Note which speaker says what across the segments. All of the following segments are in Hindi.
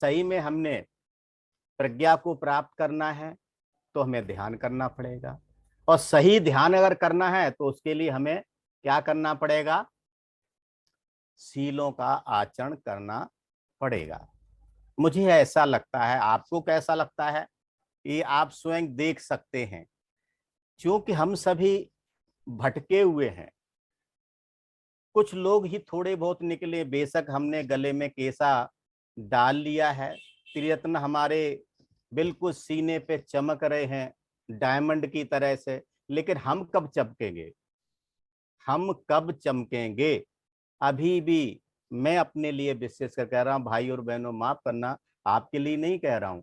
Speaker 1: सही में हमने प्रज्ञा को प्राप्त करना है तो हमें ध्यान करना पड़ेगा, और सही ध्यान अगर करना है तो उसके लिए हमें क्या करना पड़ेगा? शीलों का आचरण करना पड़ेगा। मुझे ऐसा लगता है, आपको कैसा लगता है? ये आप स्वयं देख सकते हैं, क्योंकि हम सभी भटके हुए हैं। कुछ लोग ही थोड़े बहुत निकले, बेशक हमने गले में केसा डाल लिया है, त्रिरत्न हमारे बिल्कुल सीने पे चमक रहे हैं डायमंड की तरह से, लेकिन हम कब चमकेंगे? हम कब चमकेंगे? अभी भी मैं अपने लिए विशेष कर कह रहा हूं, भाई और बहनों माफ करना, आपके लिए नहीं कह रहा हूं,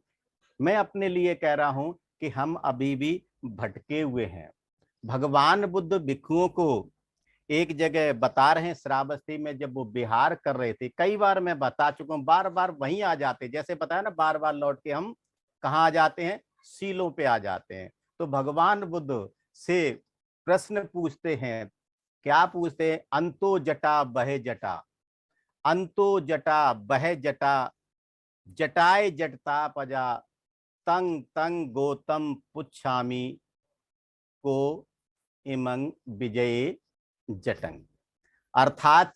Speaker 1: मैं अपने लिए कह रहा हूं कि हम अभी भी भटके हुए हैं। भगवान बुद्ध भिक्षुओं को एक जगह बता रहे हैं, श्रावस्ती में जब वो विहार कर रहे थे, कई बार मैं बता चुका हूं, बार बार वहीं आ जाते, जैसे बताया ना, बार बार लौट के हम कहाँ आ जाते हैं? सीलों पे आ जाते हैं। तो भगवान बुद्ध से प्रश्न पूछते हैं, क्या पूछते हैं? अंतो जटा बहे जटा, अंतो जटा बहे जटा, जटाए जटता पजा, तंग तंग गौतम पुच्छामी को इमंग विजय जटंग। अर्थात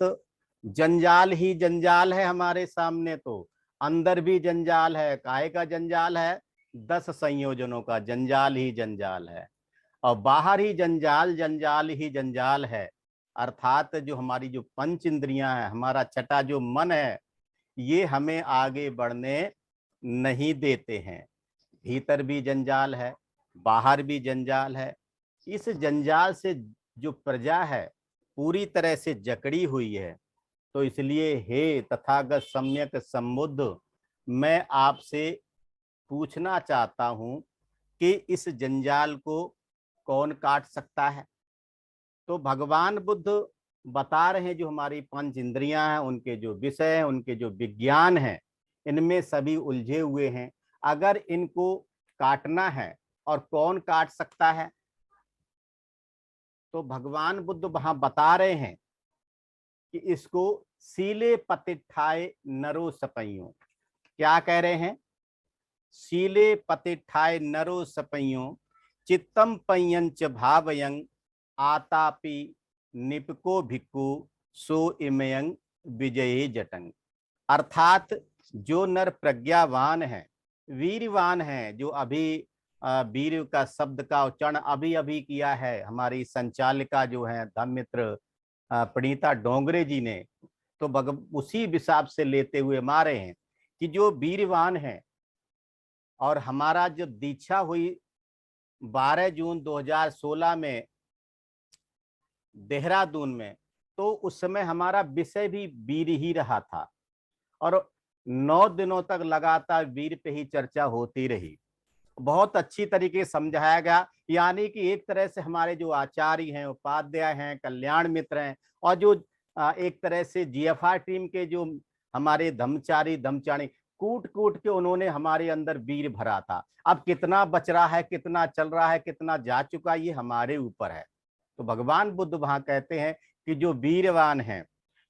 Speaker 1: जंजाल ही जंजाल है हमारे सामने, तो अंदर भी जंजाल है। काहे का जंजाल है? 10 संयोजनों का जंजाल ही जंजाल है, और बाहर ही जंजाल, जंजाल ही जंजाल है। अर्थात जो हमारी जो पंच इंद्रियां है, हमारा छठा जो मन है, ये हमें आगे बढ़ने नहीं देते हैं। भीतर भी जंजाल है, बाहर भी जंजाल है। इस जंजाल से जो प्रजा है पूरी तरह से जकड़ी हुई है। तो इसलिए हे तथागत सम्यक संबुद्ध, मैं आपसे पूछना चाहता हूं कि इस जंजाल को कौन काट सकता है? तो भगवान बुद्ध बता रहे हैं, जो हमारी पंच इंद्रियां हैं, उनके जो विषय हैं, उनके जो विज्ञान हैं, इनमें सभी उलझे हुए हैं। अगर इनको काटना है, और कौन काट सकता है? तो भगवान बुद्ध वहां बता रहे हैं कि इसको सीले पतिठाए नरो सपइयों। क्या कह रहे हैं? सीले पतिठाए नरो सपइयों, चित्तम पयंच भावयं, आतापि निपको भिक्कु सो इमयंग विजयी जटंग। अर्थात जो नर प्रज्ञावान है, वीरवान है, जो अभी वीर का शब्द का उच्चारण अभी अभी किया है हमारी संचालिका जो है धर्ममित्र प्रणीता डोंगरे जी ने, तो उसी हिसाब से लेते हुए मारे हैं कि जो वीरवान है, और हमारा जो दीक्षा हुई 12 जून 2016 में देहरादून में, तो उस समय हमारा विषय भी वीर ही रहा था, और 9 दिनों तक लगातार वीर पे ही चर्चा होती रही। बहुत अच्छी तरीके से समझाया गया, यानी कि एक तरह से हमारे जो आचार्य हैं, उपाध्याय हैं, कल्याण मित्र हैं, और जो एक तरह से जीएफआर टीम के जो हमारे धर्मचारी कूट कूट के उन्होंने हमारे अंदर वीर भरा था। अब कितना बच रहा है, कितना चल रहा है, कितना जा चुका, ये हमारे ऊपर है। तो भगवान बुद्ध वहां कहते हैं कि जो वीरवान हैं,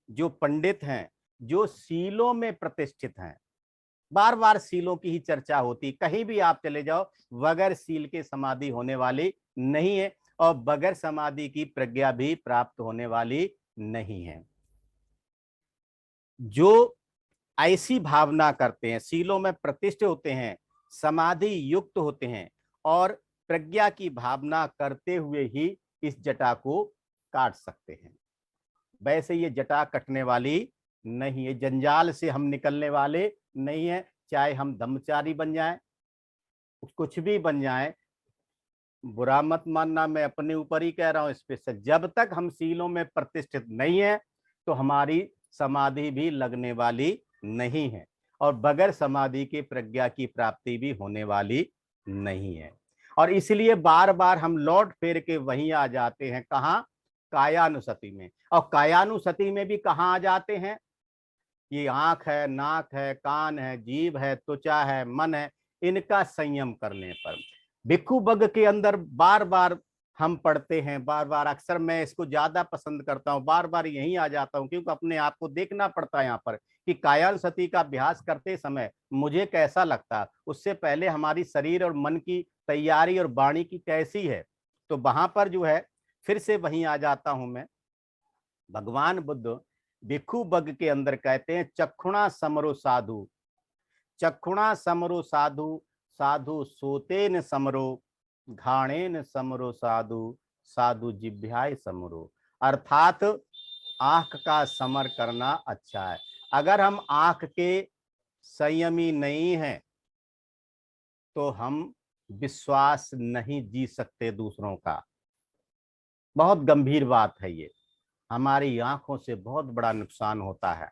Speaker 1: जो पंडित हैं, जो सीलों में प्रतिष्ठित हैं, बार बार सीलों की ही चर्चा होती, कहीं भी आप चले जाओ, बगैर सील के समाधि होने वाली नहीं है, और बगैर समाधि की प्रज्ञा भी प्राप्त होने वाली नहीं है। जो ऐसी भावना करते हैं, सीलों में प्रतिष्ठित होते हैं, समाधि युक्त होते हैं, और प्रज्ञा की भावना करते हुए ही इस जटा को काट सकते हैं। वैसे ये जटा कटने वाली नहीं है, जंजाल से हम निकलने वाले नहीं है। चाहे हम धर्मचारी बन जाएं, कुछ भी बन जाएं, बुरा मत मानना, मैं अपने ऊपर ही कह रहा हूं स्पेशल, जब तक हम सीलों में प्रतिष्ठित नहीं है तो हमारी समाधि भी लगने वाली नहीं है, और बगैर समाधि के प्रज्ञा की प्राप्ति भी होने वाली नहीं है। और इसलिए बार बार हम लौट फेर के वहीं आ जाते हैं, कहाँ? कायानुसति में। और कायानुसति में भी कहाँ आ जाते हैं? ये आंख है, नाक है, कान है, जीभ है, त्वचा है, मन है, इनका संयम करने पर। भिक्खु बग के अंदर बार बार हम पढ़ते हैं, बार बार, अक्सर मैं इसको ज्यादा पसंद करता हूँ, बार बार यहीं आ जाता हूँ, क्योंकि अपने आप को देखना पड़ता है यहाँ पर कि कायाल सती का अभ्यास करते समय मुझे कैसा लगता, उससे पहले हमारी शरीर और मन की तैयारी और वाणी की कैसी है। तो वहां पर जो है फिर से वहीं आ जाता हूं मैं। भगवान बुद्ध भिक्खु बग के अंदर कहते हैं चक्षुणा समरो साधु, चक्षुणा समरो साधु, साधु सोतेन समरो, घाणेन समरो साधु, साधु जिह्वाय समरो। अर्थात आंख का समर करना अच्छा है। अगर हम आंख के संयमी नहीं हैं तो हम विश्वास नहीं जी सकते दूसरों का। बहुत गंभीर बात है ये, हमारी आंखों से बहुत बड़ा नुकसान होता है।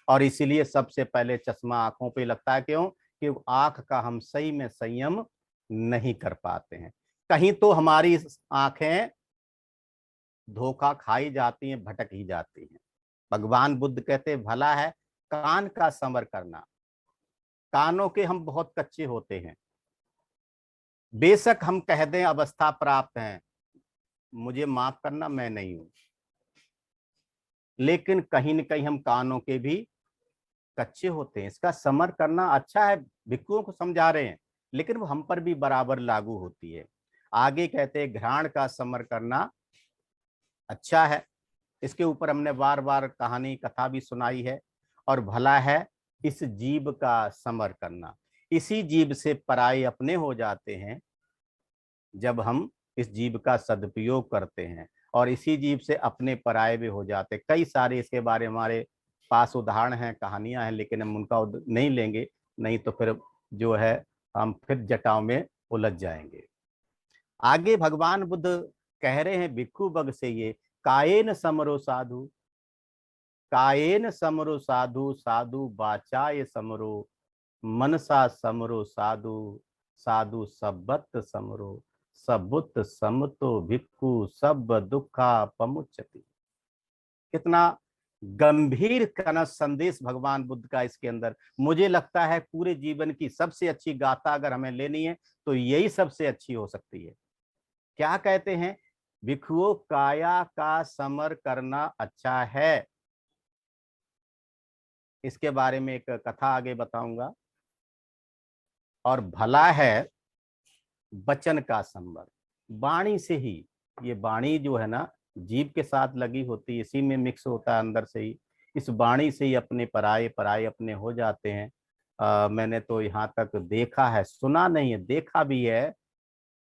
Speaker 1: और इसीलिए सबसे पहले चश्मा आंखों पे लगता है। क्यों? कि आंख का हम सही में संयम नहीं कर पाते हैं। कहीं तो हमारी आंखें धोखा खाई जाती हैं, भटक ही जाती हैं। भगवान बुद्ध कहते भला है कान का संवर करना। कानों के हम बहुत कच्चे होते हैं, बेशक हम कह दें अवस्था प्राप्त हैं, मुझे माफ करना मैं नहीं हूं, लेकिन कहीं न कहीं हम कानों के भी कच्चे होते हैं। इसका समर करना अच्छा है, भिक्षुओं को समझा रहे हैं, लेकिन वो हम पर भी बराबर लागू होती है। आगे कहते हैं घ्राण का समर करना अच्छा है। इसके ऊपर हमने बार बार कहानी कथा भी सुनाई है। और भला है इस जीव का समर करना। इसी जीव से पराये अपने हो जाते हैं जब हम इस जीव का सदुपयोग करते हैं, और इसी जीव से अपने पराये भी हो जाते हैं। कई सारे इसके बारे हमारे पास उदाहरण हैं, कहानियां हैं, लेकिन हम उनका नहीं लेंगे, नहीं तो फिर जो है हम फिर जटाओं में उलझ जाएंगे। आगे भगवान बुद्ध कह रहे हैं भिक्खु बग से ये कायेन समरो साधु, कायेन समरो साधु, साधु वाचाय समरो, मनसा समरो साधु, साधु सब्बत समरो, सबुत समतो भिक्खु सब दुखा पमुच्यति। कितना गंभीर कनस संदेश भगवान बुद्ध का इसके अंदर। मुझे लगता है पूरे जीवन की सबसे अच्छी गाथा अगर हमें लेनी है तो यही सबसे अच्छी हो सकती है। क्या कहते हैं? भिक्षुओं काया का समर करना अच्छा है। इसके बारे में एक कथा आगे बताऊंगा। और भला है वचन का संवर, वाणी से ही, ये वाणी जो है ना जीव के साथ लगी होती है, इसी में मिक्स होता है अंदर से ही। इस वाणी से ही अपने पराये पराये अपने हो जाते हैं। मैंने तो यहाँ तक देखा है, सुना नहीं है, देखा भी है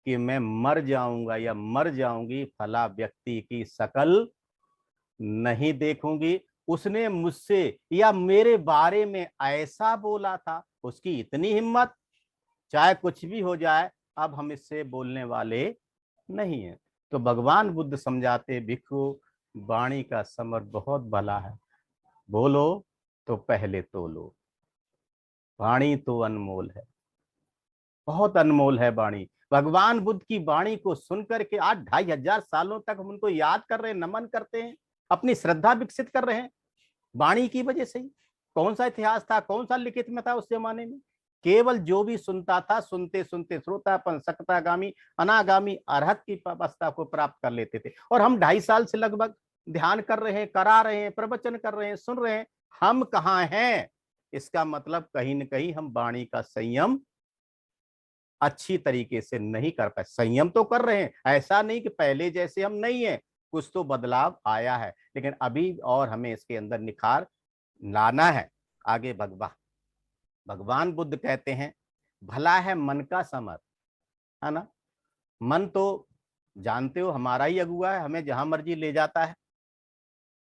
Speaker 1: कि मैं मर जाऊंगा या मर जाऊंगी, फला व्यक्ति की शकल नहीं देखूंगी, उसने मुझसे या मेरे बारे में ऐसा बोला था, उसकी इतनी हिम्मत, चाहे कुछ भी हो जाए अब हम इससे बोलने वाले नहीं है। तो भगवान बुद्ध समझाते भिक्षु वाणी का समर बहुत भला है, बोलो तो पहले तोलो। वाणी तो अनमोल है, बहुत अनमोल है वाणी। भगवान बुद्ध की वाणी को सुनकर के आज 2500 सालों तक हम उनको याद कर रहे हैं, नमन करते हैं, अपनी श्रद्धा विकसित कर रहे हैं वाणी की वजह से ही। कौन सा इतिहास था, कौन सा लिखित में था उस जमाने में? केवल जो भी सुनता था, सुनते सुनते श्रोतापन, सकतागामी, अनागामी अरहत की अवस्था को प्राप्त कर लेते थे। और हम 2.5 साल से लगभग ध्यान कर रहे हैं, करा रहे हैं, प्रवचन कर रहे हैं, सुन रहे हैं, हम कहाँ हैं? इसका मतलब कहीं न कहीं हम वाणी का संयम अच्छी तरीके से नहीं कर पाए। संयम तो कर रहे हैं, ऐसा नहीं कि पहले जैसे हम नहीं है, कुछ तो बदलाव आया है, लेकिन अभी और हमें इसके अंदर निखार लाना है। आगे भगवान बुद्ध कहते हैं भला है मन का समर, है ना? मन तो जानते हो हमारा ही अगुआ है, हमें जहां मर्जी ले जाता है।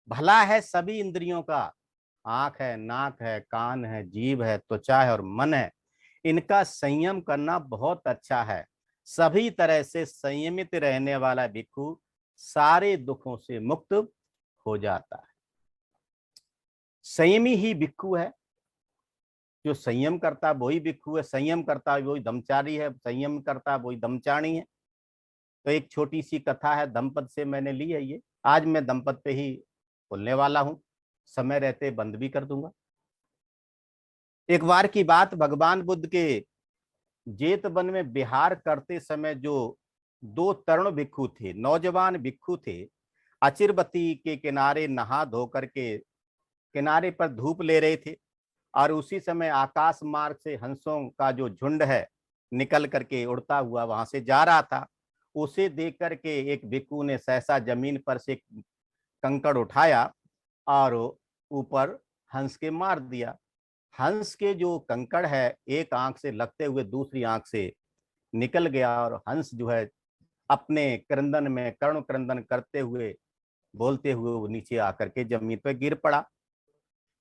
Speaker 1: भला है सभी इंद्रियों का, आंख है, नाक है, कान है, जीभ है, त्वचा है और मन है, इनका संयम करना बहुत अच्छा है। सभी तरह से संयमित रहने वाला भिक्षु सारे दुखों से मुक्त हो जाता है। संयमी ही भिक्षु है, जो संयम करता है वही भिक्षु है, संयम करता है वही धम्मचारी है, संयम करता है वही धम्मचारी है। तो एक छोटी सी कथा है, दंपत से मैंने ली है ये, आज मैं दंपत पे ही बोलने वाला हूं, समय रहते बंद भी कर दूंगा। एक बार की बात, भगवान बुद्ध के जेत वन में विहार करते समय जो 2 तरुण भिक्षु थे, नौजवान भिक्षु थे, अचिरबती के किनारे नहा धो करके किनारे पर धूप ले रहे थे और उसी समय आकाश मार्ग से हंसों का जो झुंड है निकल करके उड़ता हुआ वहां से जा रहा था। उसे देख करके एक भिक्षु ने सहसा जमीन पर से कंकड़ उठाया और ऊपर हंस के मार दिया। हंस के जो कंकड़ है एक आंख से लगते हुए दूसरी आंख से निकल गया और हंस जो है अपने क्रंदन में कर्ण क्रंदन करते हुए बोलते हुए वो नीचे आकर के जमीन पर गिर पड़ा।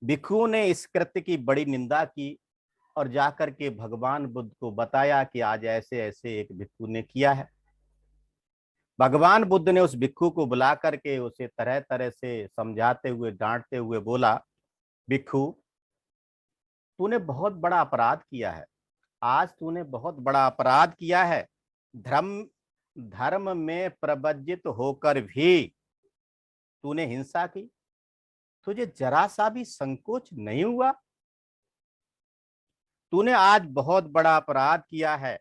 Speaker 1: भिक्षुओं ने इस कृत्य की बड़ी निंदा की और जाकर के भगवान बुद्ध को बताया कि आज ऐसे ऐसे एक भिक्षु ने किया है। भगवान बुद्ध ने उस भिक्षु को बुला करके उसे तरह तरह से समझाते हुए डांटते हुए बोला, भिक्षु तूने बहुत बड़ा अपराध किया है, आज तूने बहुत बड़ा अपराध किया है। धर्म धर्म में प्रवज्जित होकर भी तूने हिंसा की, तुझे जरा सा भी संकोच नहीं हुआ। तूने आज बहुत बड़ा अपराध किया है।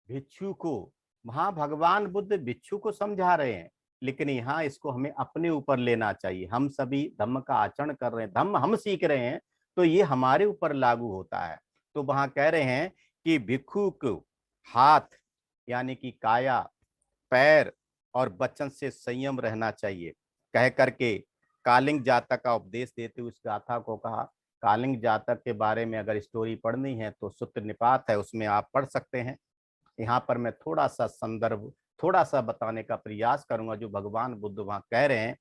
Speaker 1: भिक्षु को, वहां भगवान बुद्ध भिक्षु को समझा रहे हैं, लेकिन यहाँ इसको हमें अपने ऊपर लेना चाहिए। हम सभी धम्म का आचरण कर रहे हैं, धम्म हम सीख रहे हैं, तो ये हमारे ऊपर लागू होता है। तो वहां कह रहे हैं कि भिक्षु को हाथ यानी कि काया, पैर और वचन से संयम रहना चाहिए। कह करके कालिंग जातक का उपदेश देते हुए इस गाथा को कहा। कालिंग जातक के बारे में अगर स्टोरी पढ़नी है तो सूत्र निपात है, उसमें आप पढ़ सकते हैं। यहाँ पर मैं थोड़ा सा संदर्भ थोड़ा सा बताने का प्रयास करूंगा जो भगवान बुद्ध वहां कह रहे हैं।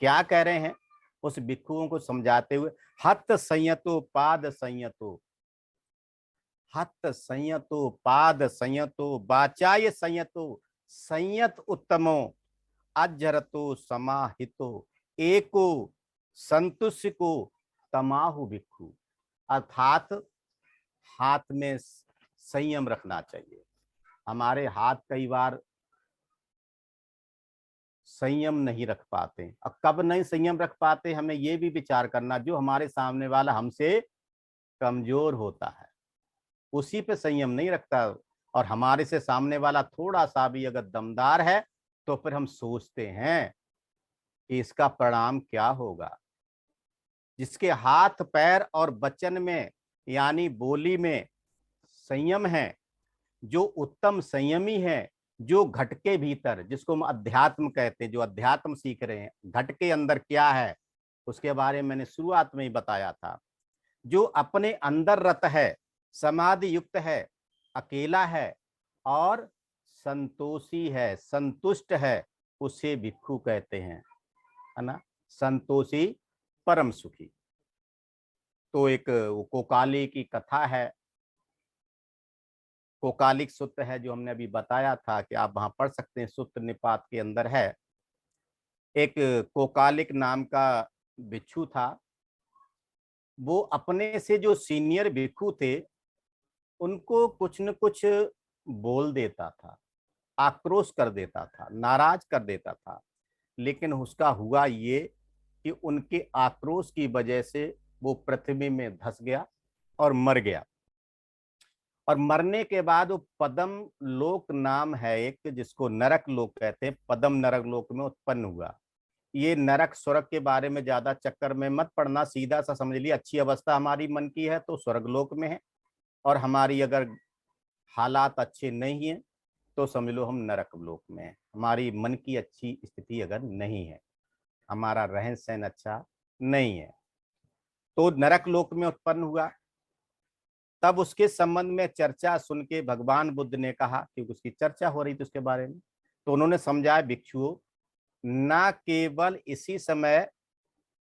Speaker 1: क्या कह रहे हैं उस भिक्षुओं को समझाते हुए, हत संयतो पाद संयतो, हत संयतो पाद संयतो वाचाय संयतो, संयत उत्तमो अजरतो समाहितो एको संतुष्य को तमाहु भिक्षु। अर्थात हाथ में संयम रखना चाहिए। हमारे हाथ कई बार संयम नहीं रख पाते, और कब नहीं संयम रख पाते हमें ये भी विचार करना, जो हमारे सामने वाला हमसे कमजोर होता है उसी पे संयम नहीं रखता, और हमारे से सामने वाला थोड़ा सा भी अगर दमदार है तो फिर हम सोचते हैं कि इसका परिणाम क्या होगा। जिसके हाथ पैर और वचन में यानी बोली में संयम है, जो उत्तम संयमी है, जो घट के भीतर, जिसको हम अध्यात्म कहते हैं, जो अध्यात्म सीख रहे हैं, घट के अंदर क्या है उसके बारे में मैंने शुरुआत में ही बताया था। जो अपने अंदर रत है, समाधि युक्त है, अकेला है और संतोषी है, संतुष्ट है, उसे भिक्षु कहते हैं, है ना। संतोषी परम सुखी। तो एक कोकाली की कथा है, कोकालिक सूत्र है जो हमने अभी बताया था कि आप वहां पढ़ सकते हैं, सूत्र निपात के अंदर है। एक कोकालिक नाम का भिक्षु था। वो अपने से जो सीनियर भिक्षु थे उनको कुछ न कुछ बोल देता था, आक्रोश कर देता था, नाराज कर देता था। लेकिन उसका हुआ ये कि उनके आक्रोश की वजह से वो पृथ्वी में धंस गया और मर गया। और मरने के बाद वो पदम लोक नाम है एक, जिसको नरक लोक कहते हैं, पदम नरक लोक में उत्पन्न हुआ। ये नरक स्वर्ग के बारे में ज्यादा चक्कर में मत पड़ना, सीधा सा समझ लिया अच्छी अवस्था हमारी मन की है तो स्वर्ग लोक में है, और हमारी अगर हालात अच्छे नहीं है तो समझ लो हम नरक लोक में है। हमारी मन की अच्छी स्थिति अगर नहीं है, हमारा रहन सहन अच्छा नहीं है, तो नरक लोक में उत्पन्न हुआ। तब उसके संबंध में चर्चा सुन के भगवान बुद्ध ने कहा, क्योंकि उसकी चर्चा हो रही थी उसके बारे में, तो उन्होंने समझाया भिक्षुओं, ना केवल इसी समय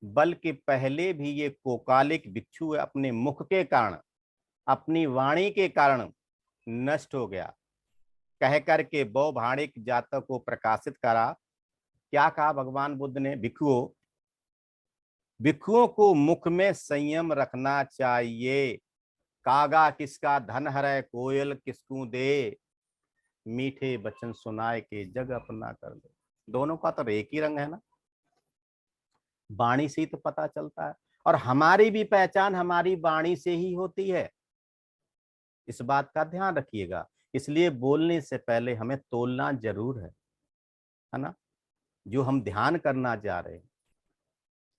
Speaker 1: बल्कि पहले भी ये कोकालिक भिक्षु अपने मुख के कारण, अपनी वाणी के कारण नष्ट हो गया। कह करके बौभाणिक जातक को प्रकाशित करा। क्या कहा भगवान बुद्ध ने, भिक्षुओं को मुख में संयम रखना चाहिए। कागा किसका धन हरै, कोयल किसकू दे, मीठे बचन सुनाए के जग अपना कर दे। दोनों का तो एक ही रंग है ना, वाणी से ही तो पता चलता है, और हमारी भी पहचान हमारी वाणी से ही होती है। इस बात का ध्यान रखिएगा। इसलिए बोलने से पहले हमें तोलना जरूर है ना, जो हम ध्यान करना चाह रहे हैं।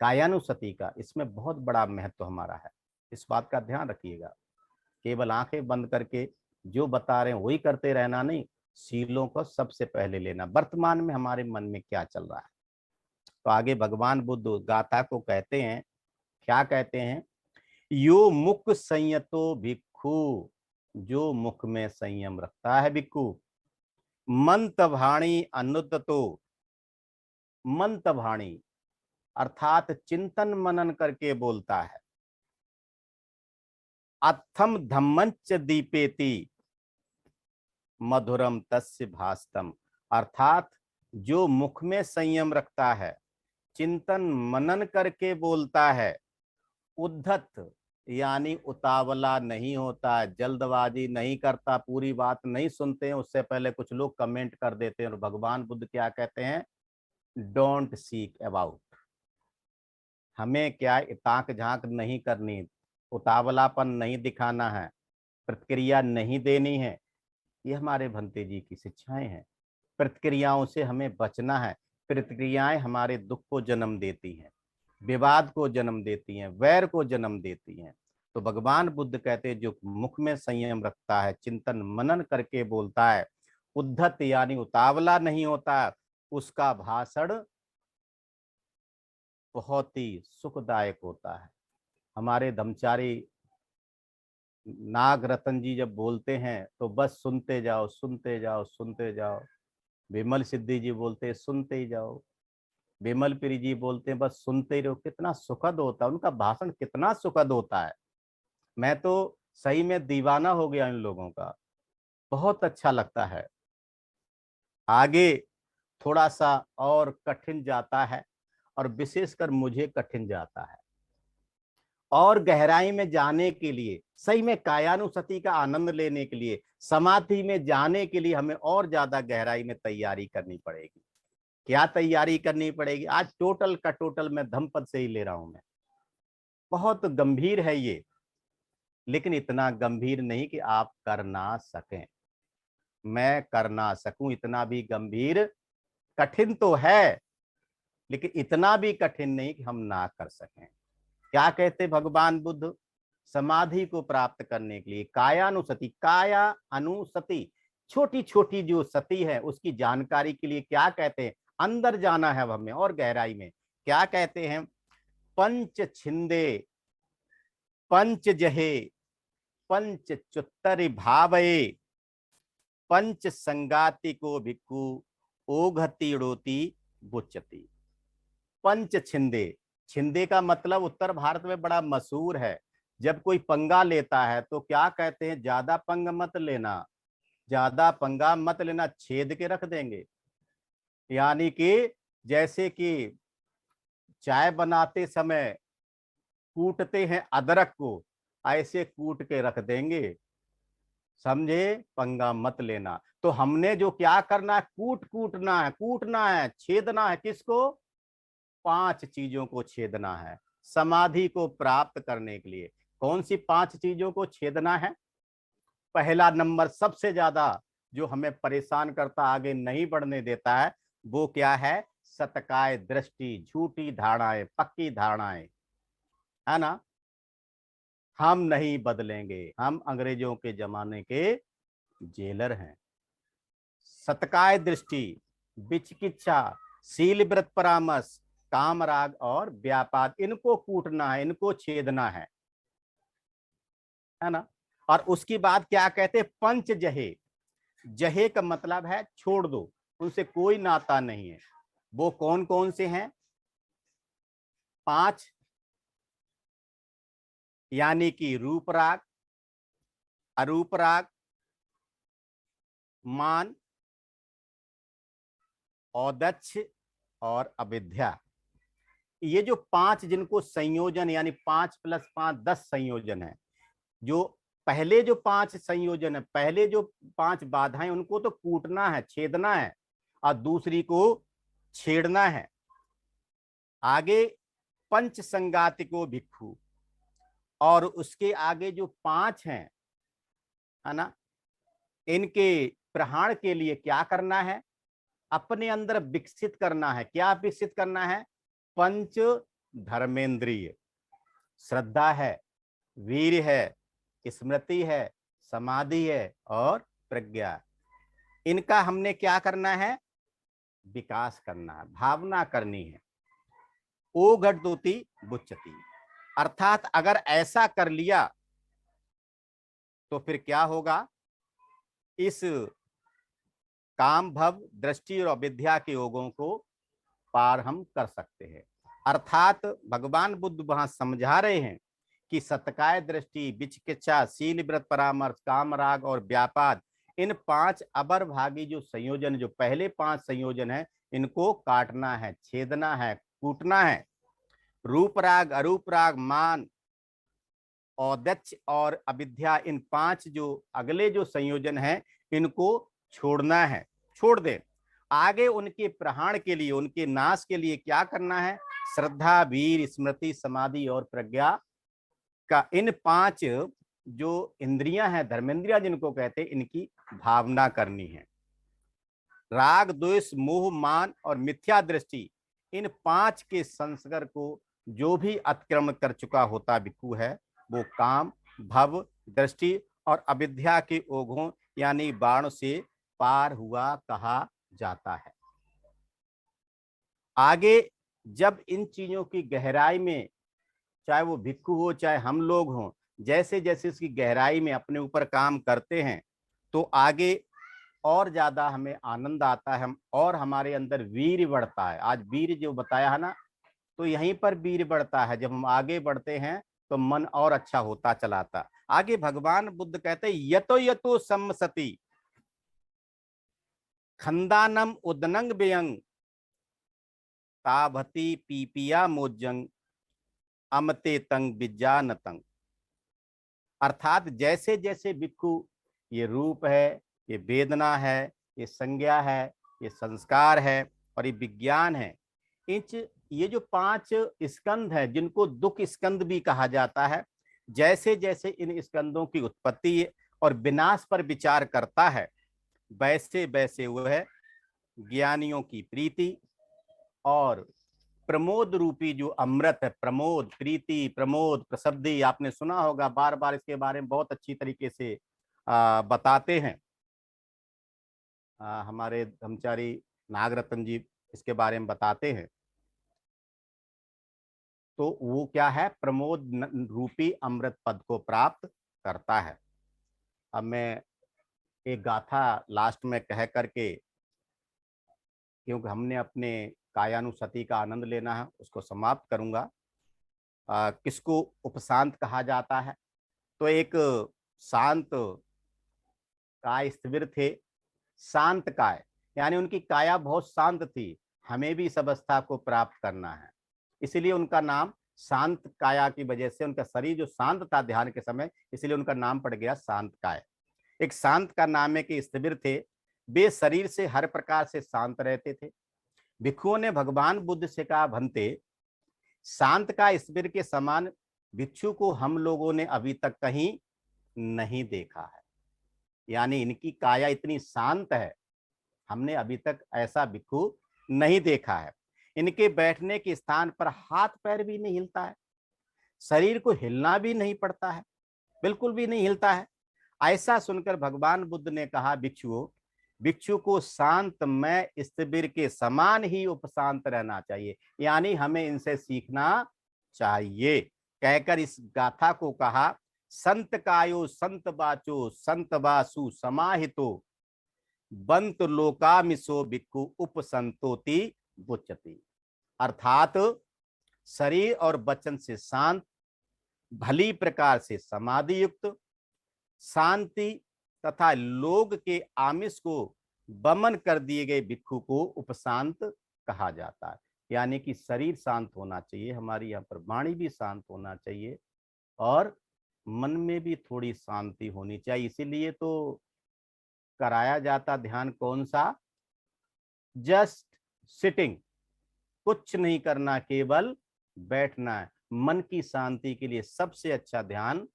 Speaker 1: कायानुसति का इसमें बहुत बड़ा महत्व हमारा है, इस बात का ध्यान रखिएगा। केवल आंखें बंद करके जो बता रहे हैं वही करते रहना नहीं, शीलों को सबसे पहले लेना, वर्तमान में हमारे मन में क्या चल रहा है। तो आगे भगवान बुद्ध गाथा को कहते हैं, क्या कहते हैं, यो मुख संयतो भिक्खु, जो मुख में संयम रखता है भिक्खु, मंत भाणी अनुततो, मंत भाणी अर्थात चिंतन मनन करके बोलता है, अथम धम्मंच दीपेति मधुरम तस्य भास्तम, अर्थात जो मुख में संयम रखता है, चिंतन मनन करके बोलता है, उद्धत यानी उतावला नहीं होता, जल्दबाजी नहीं करता, पूरी बात नहीं सुनते हैं, उससे पहले कुछ लोग कमेंट कर देते हैं। और भगवान बुद्ध क्या कहते हैं, डोंट सीक अबाउट, हमें क्या ताक झांक नहीं करनी, उतावलापन नहीं दिखाना है, प्रतिक्रिया नहीं देनी है। ये हमारे भंते जी की शिक्षाएं हैं। प्रतिक्रियाओं से हमें बचना है। प्रतिक्रियाएं हमारे दुख को जन्म देती हैं, विवाद को जन्म देती हैं, वैर को जन्म देती हैं। तो भगवान बुद्ध कहते हैं जो मुख में संयम रखता है, चिंतन मनन करके बोलता है, उद्धत यानी उतावला नहीं होता, उसका भाषण बहुत ही सुखदायक होता है। हमारे धर्मचारी नाग रतन जी जब बोलते हैं तो बस सुनते जाओ, सुनते जाओ, सुनते जाओ। विमल सिद्धि जी बोलते हैं सुनते ही जाओ। विमल प्री जी बोलते हैं बस सुनते ही रहो। कितना सुखद होता है उनका भाषण, कितना सुखद होता है। मैं तो सही में दीवाना हो गया इन लोगों का, बहुत अच्छा लगता है। आगे थोड़ा सा और कठिन जाता है, और विशेषकर मुझे कठिन जाता है। और गहराई में जाने के लिए, सही में कायानुसति का आनंद लेने के लिए, समाधि में जाने के लिए हमें और ज्यादा गहराई में तैयारी करनी पड़ेगी। क्या तैयारी करनी पड़ेगी? आज टोटल का टोटल मैं धम्मपद से ही ले रहा हूं। मैं बहुत गंभीर है ये, लेकिन इतना गंभीर नहीं कि आप कर ना सकें, मैं कर ना सकूं, इतना भी गंभीर, कठिन तो है लेकिन इतना भी कठिन नहीं कि हम ना कर सकें। क्या कहते भगवान बुद्ध? समाधि को प्राप्त करने के लिए कायानुसति, काया अनुसति, छोटी छोटी जो सती है उसकी जानकारी के लिए क्या कहते हैं, अंदर जाना है हमें और गहराई में। क्या कहते हैं? पंच छिंदे पंच जहे पंच चुत्तर भावये पंच संगाति को भिक्खु ओघति डोति बुच्चति। पंच छिंदे, छिंदे का मतलब उत्तर भारत में बड़ा मशहूर है। जब कोई पंगा लेता है तो क्या कहते हैं, ज्यादा पंग मत लेना, ज्यादा पंगा मत लेना, छेद के रख देंगे। यानी कि जैसे कि चाय बनाते समय कूटते हैं अदरक को, ऐसे कूट के रख देंगे, समझे, पंगा मत लेना। तो हमने जो क्या करना है, कूटना है, कूटना है, छेदना है। किसको? 5 चीजों को छेदना है समाधि को प्राप्त करने के लिए। कौन सी 5 चीजों को छेदना है? पहला नंबर सबसे ज्यादा जो हमें परेशान करता, आगे नहीं बढ़ने देता है, वो क्या है? सतकाय दृष्टि, झूठी धारणाएं, पक्की धारणाएं, है ना। हम नहीं बदलेंगे, हम अंग्रेजों के जमाने के जेलर हैं। सतकाय दृष्टि, विचिकित्सा, शील व्रत परामर्श, काम राग और व्यापार, इनको कूटना है, इनको छेदना है ना। और उसकी बाद क्या कहते? पंच जहे, जहे का मतलब है छोड़ दो, उनसे कोई नाता नहीं है। वो कौन कौन से हैं? 5, यानी कि रूप राग, अरूप राग, मान, औदक्ष और अविद्या। ये जो 5 जिनको संयोजन, यानी 5 + 5 10 संयोजन है। जो पहले जो 5 संयोजन है, पहले जो 5 बाधाएं, उनको तो कूटना है, छेदना है, और दूसरी को छेड़ना है। आगे पंच संगातिको भिक्खु, और उसके आगे जो 5 हैं, है ना, इनके प्रहार के लिए क्या करना है? अपने अंदर विकसित करना है। क्या विकसित करना है? पंच धर्मेंद्रिय, श्रद्धा है, वीर है, स्मृति है, समाधि है और प्रज्ञा। इनका हमने क्या करना है? विकास करना है, भावना करनी है। ओ घटदोती बुच्चती, अर्थात अगर ऐसा कर लिया तो फिर क्या होगा? इस काम, भव, दृष्टि और अविद्या के योगों को पार हम कर सकते हैं। अर्थात भगवान बुद्ध वहां समझा रहे हैं कि सतकाय दृष्टि, विचिकित्सा, शील, व्रत, परामर्श, काम, राग और व्यापाद, इन 5 अबर भागी जो संयोजन, जो पहले 5 संयोजन है, इनको काटना है, छेदना है, कूटना है। रूप राग, अरूप राग, मान, औदच्य और अविद्या, इन 5 जो अगले जो संयोजन है, इनको छोड़ना है, छोड़ दे। आगे उनके प्रहाण के लिए, उनके नाश के लिए क्या करना है? श्रद्धा, वीर, स्मृति, समाधि और प्रज्ञा का, इन 5 जो इंद्रियां हैं, धर्मेंद्रियां जिनको कहते हैं, इनकी भावना करनी है। राग, द्वेष, मोह, मान और मिथ्या दृष्टि, इन 5 के संस्कार को जो भी अतिक्रमण कर चुका होता भिक्षु है, वो काम, भव, दृष्टि और अविद्या के ओघों यानी बाण से पार हुआ कहा जाता है। आगे जब इन चीजों की गहराई में, चाहे वो भिक्षु हो चाहे हम लोग हों, जैसे जैसे इसकी गहराई में अपने ऊपर काम करते हैं, तो आगे और ज्यादा हमें आनंद आता है, हम और हमारे अंदर वीर बढ़ता है। आज वीर जो बताया है ना, तो यहीं पर वीर बढ़ता है। जब हम आगे बढ़ते हैं तो मन और अच्छा होता चलाता। आगे भगवान बुद्ध कहते हैं, यतो यतो सम्मसति खंदानम उदनंग व्यंग ताभति पीपिया मोजंग अमते तंग विज्ञानतंग। अर्थात जैसे जैसे भिक्षु, ये रूप है, ये वेदना है, ये संज्ञा है, ये संस्कार है और ये विज्ञान है, ये जो 5 स्कंद है, जिनको दुख स्कंद भी कहा जाता है, जैसे जैसे इन स्कंदों की उत्पत्ति और विनाश पर विचार करता है, वैसे वैसे वह ज्ञानियों की प्रीति और प्रमोद रूपी जो अमृत है, प्रमोद, प्रीति, प्रमोद, प्रसब्धि, आपने सुना होगा, बार बार इसके बारे में बहुत अच्छी तरीके से बताते हैं। हमारे धर्मचारी नागरत्न जी इसके बारे में बताते हैं। तो वो क्या है? प्रमोद रूपी अमृत पद को प्राप्त करता है। अब मैं एक गाथा लास्ट में कह करके, क्योंकि हमने अपने कायानुसति का आनंद लेना है, उसको समाप्त करूंगा। किसको उपशांत कहा जाता है? तो एक शांत काय स्थिर थे, शांत काय, यानी उनकी काया बहुत शांत थी। हमें भी इस अवस्था को प्राप्त करना है, इसलिए उनका नाम शांत काया की वजह से, उनका शरीर जो शांत था ध्यान के समय, इसलिए उनका नाम पड़ गया शांत काय। एक शांत का नाम है कि स्थिर थे, वे शरीर से हर प्रकार से शांत रहते थे। भिक्षुओं ने भगवान बुद्ध से कहा, भंते, शांत का स्थिर के समान भिक्षु को हम लोगों ने अभी तक कहीं नहीं देखा है। यानी इनकी काया इतनी शांत है, हमने अभी तक ऐसा भिक्षु नहीं देखा है। इनके बैठने के स्थान पर हाथ पैर भी नहीं हिलता है, शरीर को हिलना भी नहीं पड़ता है, बिल्कुल भी नहीं हिलता है। ऐसा सुनकर भगवान बुद्ध ने कहा, भिक्षु को शांतमय स्थिर के समान ही उपशांत रहना चाहिए, यानी हमें इनसे सीखना चाहिए। कहकर इस गाथा को कहा, संत कायो संत बाचो संत बासु समाहितो बंत लोकामिसो भिक्षु उपसंतोति बुच्चति। अर्थात शरीर और वचन से शांत, भली प्रकार से समाधि युक्त, शांति तथा लोग के आमिष को बमन कर दिए गए भिक्षु को उपशांत कहा जाता है। यानी कि शरीर शांत होना चाहिए, हमारी यहाँ पर वाणी भी शांत होना चाहिए और मन में भी थोड़ी शांति होनी चाहिए। इसीलिए तो कराया जाता ध्यान कौन सा? जस्ट सिटिंग, कुछ नहीं करना, केवल बैठना है। मन की शांति के लिए सबसे अच्छा ध्यान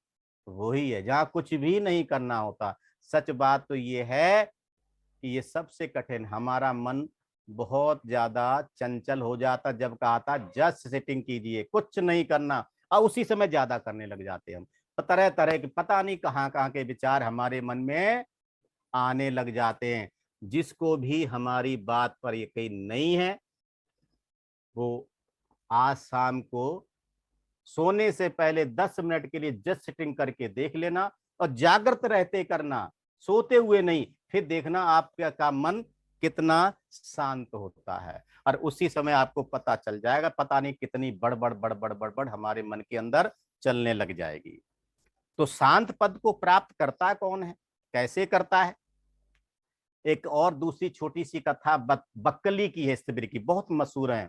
Speaker 1: वही है जहां कुछ भी नहीं करना होता। सच बात तो ये है कि ये सबसे कठिन, हमारा मन बहुत ज्यादा चंचल हो जाता। जब कहा था जस्ट सिटिंग कीजिए, कुछ नहीं करना, और उसी समय ज्यादा करने लग जाते हम। तो तरह तरह के पता नहीं कहाँ कहाँ के विचार हमारे मन में आने लग जाते हैं। जिसको भी हमारी बात पर यकीन नहीं है, वो आज शाम को सोने से पहले 10 मिनट के लिए जस्ट सिटिंग करके देख लेना, और जागृत रहते करना, सोते हुए नहीं। फिर देखना आपका का मन कितना शांत होता है, और उसी समय आपको पता चल जाएगा पता नहीं कितनी बड़बड़ बड़बड़ बड़बड़ हमारे मन के अंदर चलने लग जाएगी। तो शांत पद को प्राप्त करता कौन है, कैसे करता है? एक और दूसरी छोटी सी कथा बक्कली की है, स्त्रीबीर की, बहुत मशहूर है।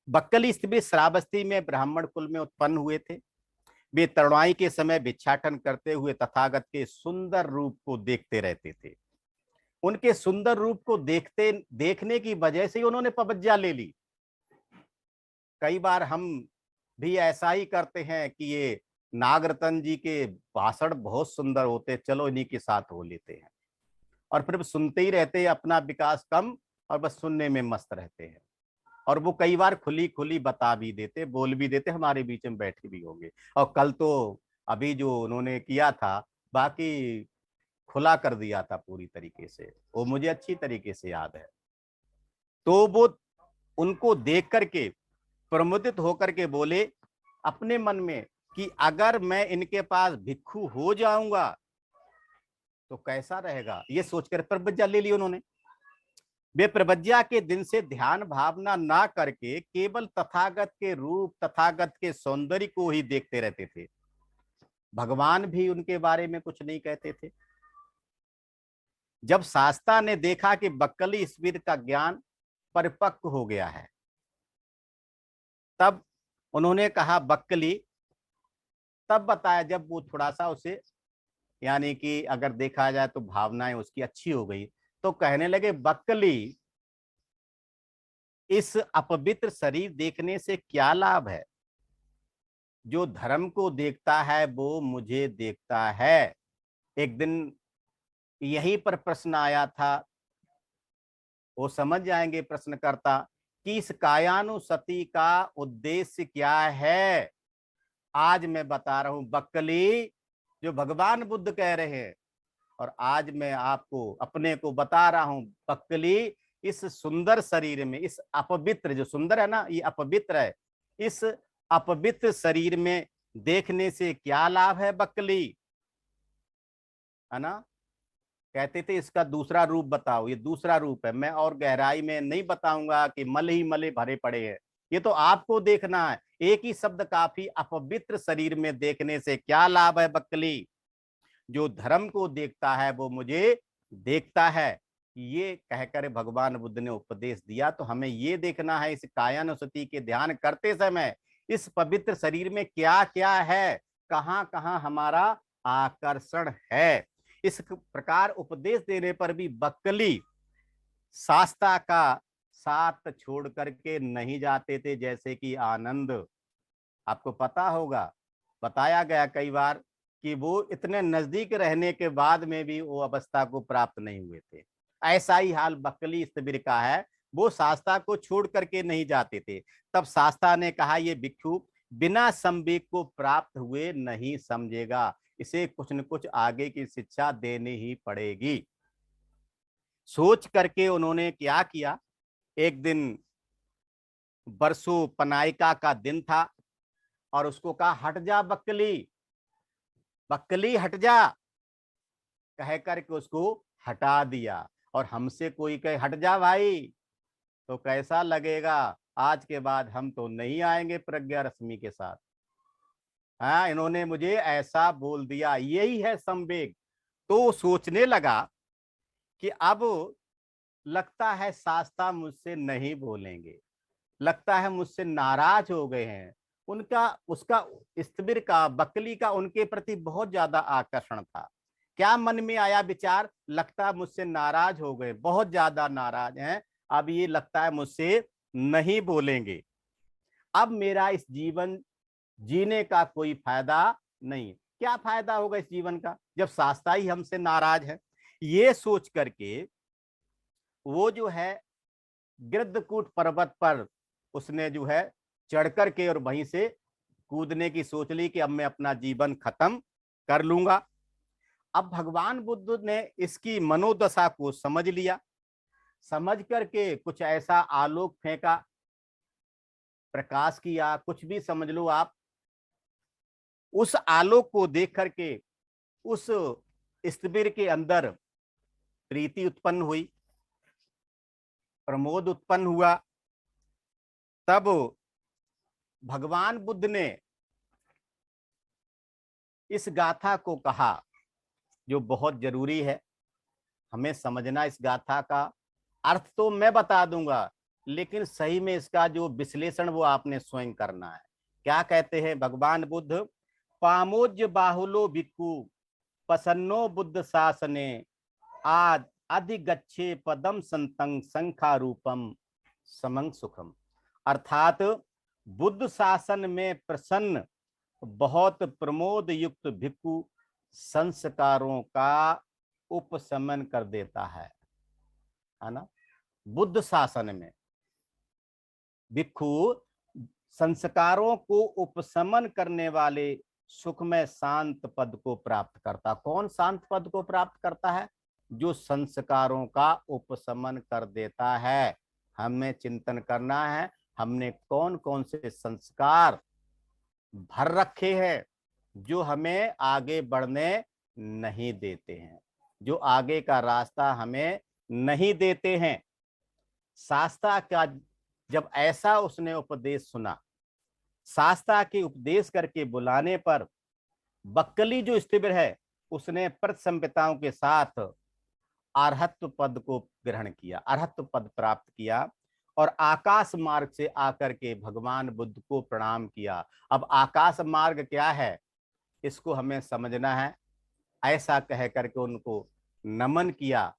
Speaker 1: बक्कली स्त्रीबीर श्रावस्ती में ब्राह्मण कुल में उत्पन्न हुए थे। वे तरुणाई के समय भिक्षाटन करते हुए तथागत के सुंदर रूप को देखते रहते थे। उनके सुंदर रूप को देखने की वजह से उन्होंने पबज्जा ले ली। कई बार हम भी ऐसा ही करते हैं कि ये नागरतन जी के भाषण बहुत सुंदर होते, चलो इन्हीं के साथ हो लेते हैं, और फिर सुनते ही रहते हैं, अपना विकास कम, और बस सुनने में मस्त रहते हैं। और वो कई बार खुली खुली बता भी देते, बोल भी देते, हमारे बीच में बैठे भी होंगे। और कल तो अभी जो उन्होंने किया था, बाकी खुला कर दिया था पूरी तरीके से, वो मुझे अच्छी तरीके से याद है। तो वो उनको देख करके प्रमुदित होकर के बोले अपने मन में कि अगर मैं इनके पास भिक्षु हो जाऊंगा तो कैसा रहेगा, ये सोचकर प्रबज्ञा ले ली उन्होंने। वे प्रबज्ञा के दिन से ध्यान भावना ना करके केवल तथागत के रूप, तथागत के सौंदर्य को ही देखते रहते थे। भगवान भी उनके बारे में कुछ नहीं कहते थे। जब शास्ता ने देखा कि बक्कली स्पिरिट का ज्ञान परिपक्व हो गया है, तब उन्होंने कहा बक्कली, तब बताया जब वो थोड़ा सा उसे, यानी कि अगर देखा जाए तो भावनाएं उसकी अच्छी हो गई, तो कहने लगे बक्कली, इस अपवित्र शरीर देखने से क्या लाभ है? जो धर्म को देखता है वो मुझे देखता है। एक दिन यहीं पर प्रश्न आया था, वो समझ जाएंगे प्रश्नकर्ता, कि इस कायानुसति का उद्देश्य क्या है। आज मैं बता रहा हूं बक्कली, जो भगवान बुद्ध कह रहे हैं, और आज मैं आपको अपने को बता रहा हूं बक्कली, इस सुंदर शरीर में, इस अपवित्र, जो सुंदर है ना ये अपवित्र है, इस अपवित्र शरीर में देखने से क्या लाभ है बक्कली, है ना? कहते थे इसका दूसरा रूप बताओ, ये दूसरा रूप है, मैं और गहराई में नहीं बताऊंगा कि मल ही मले भरे पड़े हैं, ये तो आपको देखना है। एक ही शब्द काफी, अपवित्र शरीर में देखने से क्या लाभ है बक्कली, जो धर्म को देखता है वो मुझे देखता है। ये कहकर भगवान बुद्ध ने उपदेश दिया। तो हमें ये देखना है इस कायानुसति के ध्यान करते समय इस पवित्र शरीर में क्या क्या है, कहां कहां हमारा आकर्षण है। इस प्रकार उपदेश देने पर भी बक्कली शास्ता का साथ छोड़ करके नहीं जाते थे। जैसे कि आनंद, आपको पता होगा, बताया गया कई बार कि वो इतने नजदीक रहने के बाद में भी वो अवस्था को प्राप्त नहीं हुए थे। ऐसा ही हाल बक्कली स्त्रीबीर का है, वो शास्ता को छोड़ करके नहीं जाते थे। तब शास्ता ने कहा ये भिक्षु बिना संवेग को प्राप्त हुए नहीं समझेगा, इसे कुछ न कुछ आगे की शिक्षा देनी ही पड़ेगी। सोच करके उन्होंने क्या किया, एक दिन बरसों पनायिका का दिन था, और उसको कहा हट जा बक्कली, बक्कली हट जा, कह करके उसको हटा दिया। और हमसे कोई कहे हट जा भाई, तो कैसा लगेगा, आज के बाद हम तो नहीं आएंगे प्रज्ञा रश्मि के साथ। हाँ, इन्होंने मुझे ऐसा बोल दिया, यही है संवेग। तो सोचने लगा कि अब लगता है शास्ता मुझसे नहीं बोलेंगे, लगता है मुझसे नाराज हो गए हैं। उनका, उसका, स्त्रीबीर का, बकली का उनके प्रति बहुत ज्यादा आकर्षण था। क्या मन में आया विचार, लगता है मुझसे नाराज हो गए, बहुत ज्यादा नाराज हैं, अब ये लगता है मुझसे नहीं बोलेंगे, अब मेरा इस जीवन जीने का कोई फायदा नहीं। क्या फायदा होगा इस जीवन का जब शास्ता ही हमसे नाराज है। ये सोच करके वो जो है गिरद्धकूट पर्वत पर उसने जो है चढ़ कर के और वहीं से कूदने की सोच ली कि अब मैं अपना जीवन खत्म कर लूंगा। अब भगवान बुद्ध ने इसकी मनोदशा को समझ लिया, समझ करके कुछ ऐसा आलोक फेंका, प्रकाश किया, कुछ भी समझ लो आप। उस आलोक को देख करके उस स्थिर के अंदर प्रीति उत्पन्न हुई, प्रमोद उत्पन्न हुआ। तब भगवान बुद्ध ने इस गाथा को कहा, जो बहुत जरूरी है हमें समझना। इस गाथा का अर्थ तो मैं बता दूंगा, लेकिन सही में इसका जो विश्लेषण वो आपने स्वयं करना है। क्या कहते हैं भगवान बुद्ध? पामोज बाहुलो भिक्खु पसन्नो बुद्ध शासने आज अधिगच्छे पदम संतं संखारूपम समं सुखम। अर्थात बुद्ध शासन में प्रसन्न बहुत प्रमोद युक्त भिक्खु संस्कारों का उपशमन कर देता है ना। बुद्ध शासन में भिक्खु संस्कारों को उपशमन करने वाले सुखमय शांत पद को प्राप्त करता। कौन शांत पद को प्राप्त करता है? जो संस्कारों का उपशमन कर देता है। हमें चिंतन करना है, हमने कौन कौन से संस्कार भर रखे हैं जो हमें आगे बढ़ने नहीं देते हैं, जो आगे का रास्ता हमें नहीं देते हैं। शास्त्रा का जब ऐसा उसने उपदेश सुना, शास्त्रा के उपदेश करके बुलाने पर बक्कली जो स्थिर है उसने प्रतिसंपिताओं के साथ अरहत्व पद को ग्रहण किया, अरहत्व पद प्राप्त किया और आकाश मार्ग से आकर के भगवान बुद्ध को प्रणाम किया। अब आकाश मार्ग क्या है इसको हमें समझना है। ऐसा कह करके उनको नमन किया,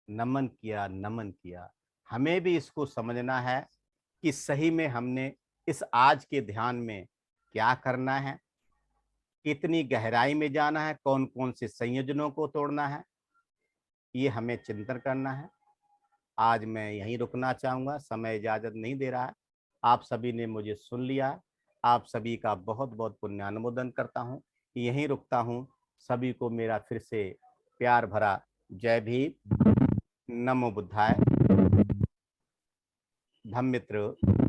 Speaker 1: नमन किया, नमन किया। हमें भी इसको समझना है कि सही में हमने इस आज के ध्यान में क्या करना है, कितनी गहराई में जाना है, कौन कौन से संयोजनों को तोड़ना है, ये हमें चिंतन करना है। आज मैं यहीं रुकना चाहूँगा, समय इजाज़त नहीं दे रहा है। आप सभी ने मुझे सुन लिया, आप सभी का बहुत बहुत पुण्यानुमोदन करता हूँ, यहीं रुकता हूँ। सभी को मेरा फिर से प्यार भरा जय भीम, नमो बुद्धाय। धम्म मित्र